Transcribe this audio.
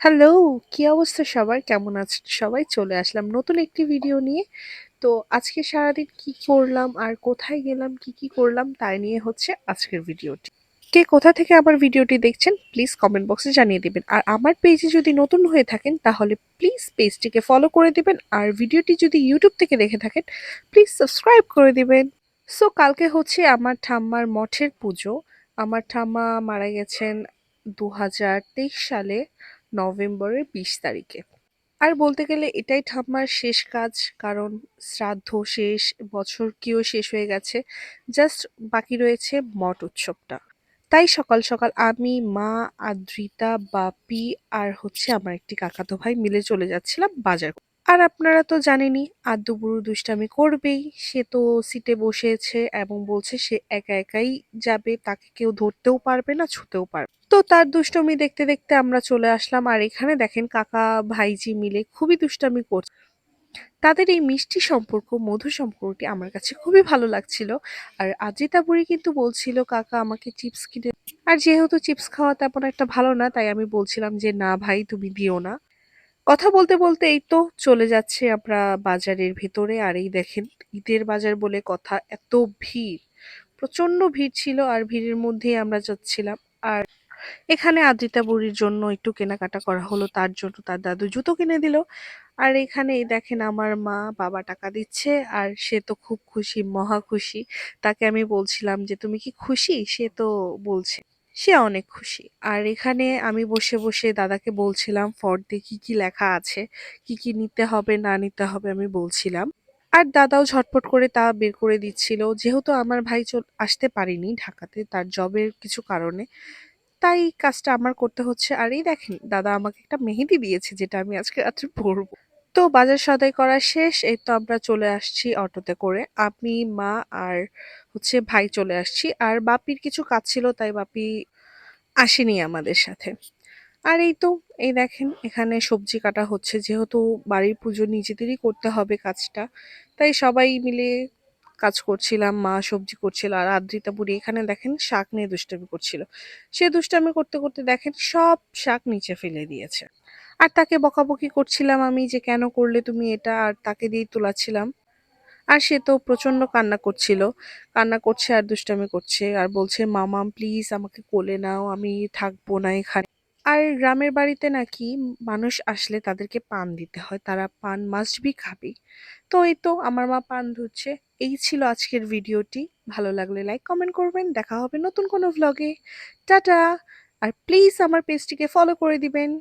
Hello! কি অবস্থা সবার? কেমন আছেন সবাই? চলে আসলাম নতুন একটি ভিডিও নিয়ে। তো আজকে সারাদিন কি করলাম আর কোথায় গেলাম, কি করলাম তাই নিয়ে হচ্ছে আজকের ভিডিওটি। কে কোথা থেকে আমার ভিডিওটি দেখছেন প্লিজ কমেন্ট বক্সে জানিয়ে দিবেন। আর আমার পেজে যদি নতুন হয়ে থাকেন তাহলে প্লিজ পেজটিকে ফলো করে দিবেন। আর ভিডিওটি যদি ইউটিউব থেকে দেখে থাকেন প্লিজ সাবস্ক্রাইব করে দিবেন। সো কালকে হচ্ছে আমার ঠাম্মার মঠের পুজো। আমার ঠাম্মা মারা গেছেন ২০২৩ সালে নভেম্বরের ২০ তারিখে। আর বলতে গেলে এটাই ঠাম্মার শেষ কাজ, কারণ শ্রাদ্ধ শেষ, বছরকিও শেষ হয়ে গেছে। জাস্ট বাকি রয়েছে মঠ উৎসবটা। তাই সকাল সকাল আমি, মা, আদ্রিতা, বাপি আর হচ্ছে আমার একটি কাকাতো ভাই মিলে চলে যাচ্ছিলাম বাজার করতে। আর আপনারা তো জানেনই আদ্দু বুড়ো দুষ্টামি করবেই। সে তো সিটে বসেছে এবং বলছে সে একা একাই যাবে, তাকে কেউ ধরতেও পারবে না, ছুঁতেও পারবে না। তো তার দুষ্টুমি দেখতে দেখতে আমরা চলে আসলাম। আর এখানে দেখেন কাকা ভাইজি মিলে খুবই দুষ্টামি করছে। তাদের এই মিষ্টি সম্পর্ক, মধুর সম্পর্কটি আমার কাছে খুবই ভালো লাগছিল। আর আজিতা বুড়ি কিন্তু বলছিল কাকা আমাকে চিপস কিনে। আর যেহেতু চিপস খাওয়া তেমন একটা ভালো না, তাই আমি বলছিলাম যে না ভাই তুমি দিও না। কথা বলতে বলতে এই তো চলে যাচ্ছে আমরা বাজারের ভেতরে। আর এই দেখেন ঈদের বাজার বলে কথা, এত ভিড়, প্রচন্ড ভিড় ছিল। আর ভিড়ের মধ্যেই আমরা যাচ্ছিলাম। আর এখানে আদ্রিতা বুড়ির জন্য একটু কেনাকাটা করা হলো, তার জন্য তার দাদু জুতো কিনে দিল। আর এখানে এই দেখেন আমার মা বাবা টাকা দিচ্ছে, আর সে তো খুব খুশি, মহা খুশি। তাকে আমি বলছিলাম যে তুমি কি খুশি? সে তো বলছে সে অনেক খুশি। আর এখানে আমি বসে বসে দাদাকে বলছিলাম ফর্দে কি কি লেখা আছে, কি কি নিতে হবে না নিতে হবে আমি বলছিলাম। আর দাদাও ঝটপট করে তা বের করে দিচ্ছিল, যেহেতু আমার ভাই আসতে পারেনি ঢাকাতে তার জবের কিছু কারণে, তাই কাজটা আমার করতে হচ্ছে। আর এই দেখেন দাদা আমাকে একটা মেহেদি দিয়েছে যেটা আমি আজকে রাত্রে পরবো। তো বাজার সদাই করা শেষ, এই তো আমরা চলে আসছি অটোতে করে, আমি, মা আর হচ্ছে ভাই চলে আসছি। আর বাপির কিছু কাজ ছিল তাই বাপি আসেনি আমাদের সাথে। আর এই তো এই দেখেন এখানে সবজি কাটা হচ্ছে, যেহেতু বাড়ির পুজো নিজেদেরই করতে হবে কাজটা, তাই সবাই মিলে কাজ করছিলাম। মা সবজি করছিল আর আদ্রিতা বুড়ি এখানে দেখেন শাক নিয়ে দুষ্টামি করছিল। সে দুষ্টামি করতে করতে দেখেন সব শাক নিচে ফেলে দিয়েছে। আর তাকে বকাবকি করছিলাম আমি যে কেন করলে তুমি এটা, আর তাকে দিয়ে তোলাচ্ছিলাম। আর সে তো প্রচন্ড কান্না করছিল, কান্না করছে আর দুষ্টামি করছে আর বলছে মামাম প্লিজ আমাকে কোলে নাও, আমি থাকবো না এখানে। আর গ্রামের বাড়িতে নাকি মানুষ আসলে তাদেরকে পান দিতে হয়, তারা পান মাস্ট বি খাবে। তো এই তো আমার মা পান ধুচ্ছে। এই ছিল আজকের ভিডিওটি। ভালো লাগলে লাইক কমেন্ট করবেন। দেখা হবে নতুন কোনো ভ্লগে। টাটা। আর প্লিজ আমার পেজটিকে ফলো করে দিবেন।